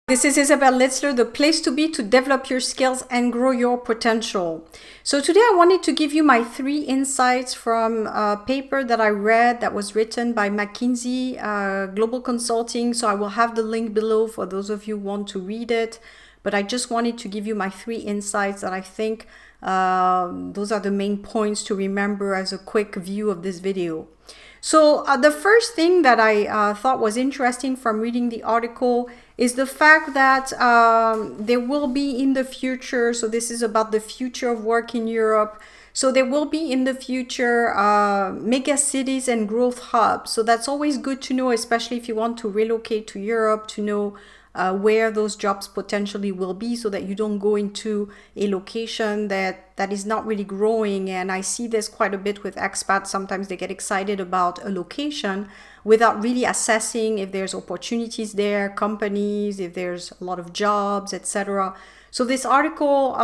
This is Isabel Litzler, the place to be to develop your skills and grow your potential. So today I wanted to give you my 3 insights from a paper that I read that was written by McKinsey Global Consulting. So I will have the link below for those of you who want to read it. But I just wanted to give you my 3 insights that I think those are the main points to remember as a quick view of this video. So the first thing that I thought was interesting from reading the article is the fact that there will be in the future, so this is about the future of work in Europe, so there will be in the future mega cities and growth hubs. So that's always good to know, especially if you want to relocate to Europe, to know where those jobs potentially will be, so that you don't go into a location that is not really growing. And I see this quite a bit with expats. Sometimes they get excited about a location without really assessing if there's opportunities there, companies, if there's a lot of jobs, etc. So this article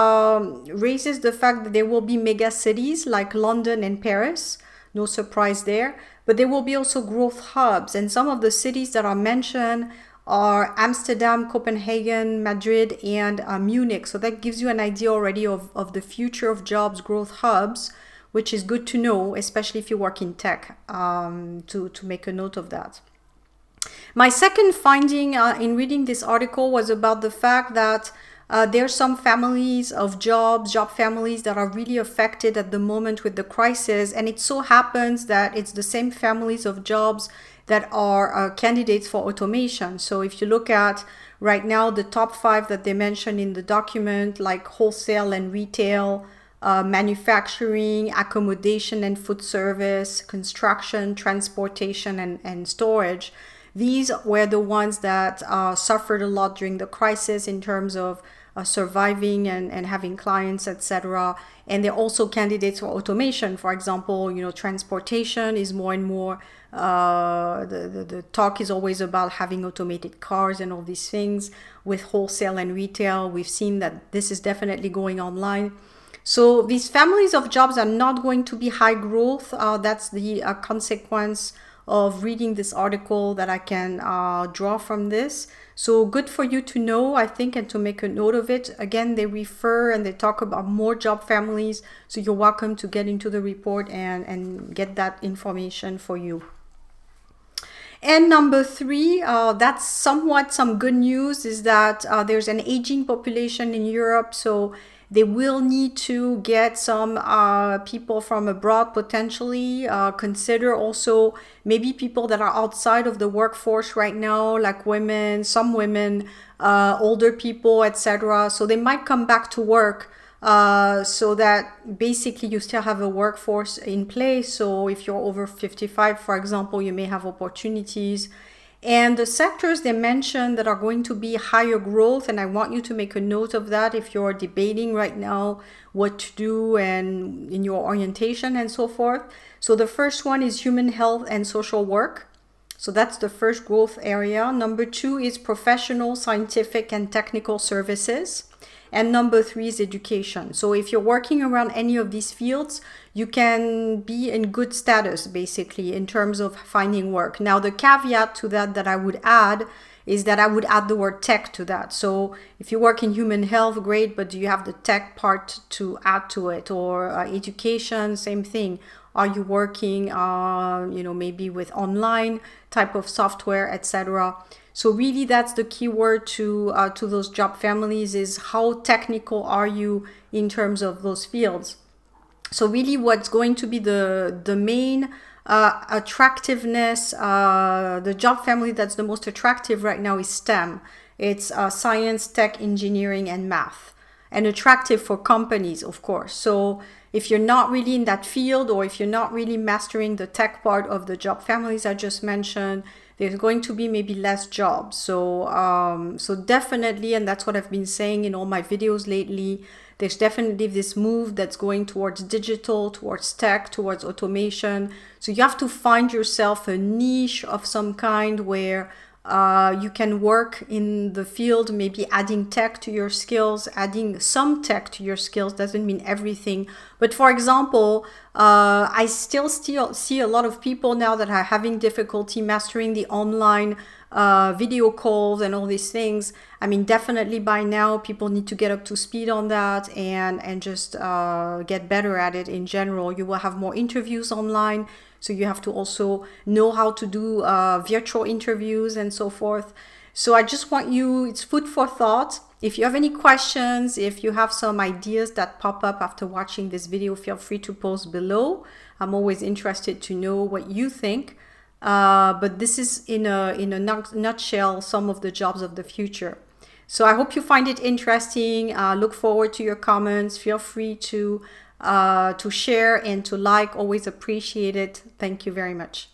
raises the fact that there will be mega cities like London and Paris. No surprise there. But there will be also growth hubs. And some of the cities that are mentioned are Amsterdam, Copenhagen, Madrid, and Munich. So that gives you an idea already of the future of jobs, growth hubs, which is good to know, especially if you work in tech, to make a note of that. My second finding in reading this article was about the fact that there are some families of job families that are really affected at the moment with the crisis. And it so happens that it's the same families of jobs that are candidates for automation. So if you look at right now the top 5 that they mention in the document, like wholesale and retail, manufacturing, accommodation and food service, construction, transportation, and storage, these were the ones that suffered a lot during the crisis in terms of surviving and having clients, etc. And they're also candidates for automation. For example, transportation is more and more, the talk is always about having automated cars and all these things. With wholesale and retail, we've seen that this is definitely going online. So these families of jobs are not going to be high growth. That's the consequence of reading this article that I can draw from this. So good for you to know, I think, and to make a note of it. Again, they refer and they talk about more job families. So you're welcome to get into the report and get that information for you. And number 3, that's somewhat some good news, is that there's an aging population in Europe. So they will need to get some people from abroad potentially. Consider also maybe people that are outside of the workforce right now, like women, some women, older people, etc. So they might come back to work, so that basically you still have a workforce in place. So if you're over 55, for example, you may have opportunities. And the sectors they mentioned that are going to be higher growth, and I want you to make a note of that if you're debating right now what to do and in your orientation and so forth. So the first one is human health and social work. So that's the first growth area. Number 2 is professional, scientific, and technical services. And number 3 is education. So if you're working around any of these fields, you can be in good status, basically, in terms of finding work. Now, the caveat to that I would add is that I would add the word tech to that. So if you work in human health, great, but do you have the tech part to add to it? Or education, same thing. Are you working, maybe with online type of software, etc.? So really, that's the key word to those job families, is how technical are you in terms of those fields. So really, what's going to be the main attractiveness, the job family that's the most attractive right now is STEM. It's science, tech, engineering, and math. And attractive for companies, of course. So if you're not really in that field, or if you're not really mastering the tech part of the job families I just mentioned, there's going to be maybe less jobs. So definitely, and that's what I've been saying in all my videos lately, there's definitely this move that's going towards digital, towards tech, towards automation. So you have to find yourself a niche of some kind where you can work in the field, maybe adding tech to your skills, adding some tech to your skills, doesn't mean everything. But for example, I still see a lot of people now that are having difficulty mastering the online video calls and all these things. I mean, definitely by now people need to get up to speed on that and just get better at it in general. You will have more interviews online, so you have to also know how to do virtual interviews and so forth. So I just want you, it's food for thought. If you have any questions, if you have some ideas that pop up after watching this video, feel free to post below. I'm always interested to know what you think. But this is in a nutshell some of the jobs of the future. So I hope you find it interesting. Look forward to your comments. Feel free to share and to like. Always appreciate it. Thank you very much.